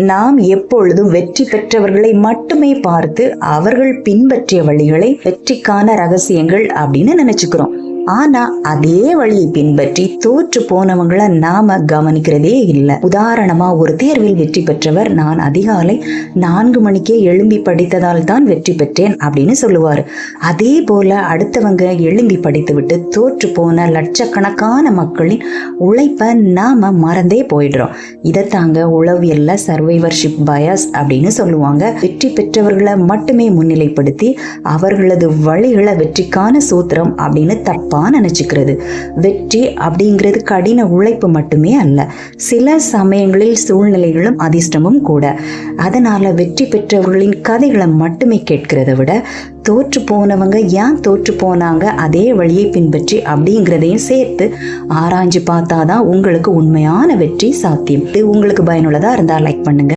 நாம் எப்பொழுதும் வெற்றி பெற்றவர்களை மட்டுமே பார்த்து அவர்கள் பின்பற்றிய வழிகளை வெற்றிக்கான ரகசியங்கள் அப்படின்னு நினைச்சுக்கிறோம். ஆனா அதே வழியை பின்பற்றி தோற்று போனவங்களை நாம கவனிக்கிறதே இல்லை. உதாரணமா, ஒரு தேர்வில் வெற்றி பெற்றவர், நான் அதிகாலை 4 மணிக்கே எழும்பி படித்ததால் தான் வெற்றி பெற்றேன் அப்படின்னு சொல்லுவாரு. அதே போல அடுத்தவங்க எழும்பி படித்து விட்டு தோற்று போன லட்சக்கணக்கான மக்களின் உழைப்ப நாம மறந்தே போயிடுறோம். இதைத்தாங்க உளவியல்ல சர்வைவர்ஷிப் பயஸ் அப்படின்னு சொல்லுவாங்க. வெற்றி பெற்றவர்களை மட்டுமே முன்னிலைப்படுத்தி அவர்களது வழிகளை வெற்றிக்கான சூத்திரம் அப்படின்னு தப்பா நினைச்சுக்கிறது. வெற்றி அப்படிங்கிறது கடின உழைப்பு மட்டுமே அல்ல, சில சமயங்களில் சூழ்நிலைகளும் அதிர்ஷ்டமும் கூட. அதனால வெற்றி பெற்றவர்களின் கதைகளை மட்டுமே கேட்கிறத விட தோற்று போனவங்க ஏன் தோற்று போனாங்க, அதே வழியை பின்பற்றி அப்படிங்கிறதையும் சேர்த்து ஆராய்ஞ்சு பார்த்தாதான் உங்களுக்கு உண்மையான வெற்றி சாத்தியம். இது உங்களுக்கு பயனுள்ளதா இருந்தா லைக் பண்ணுங்க.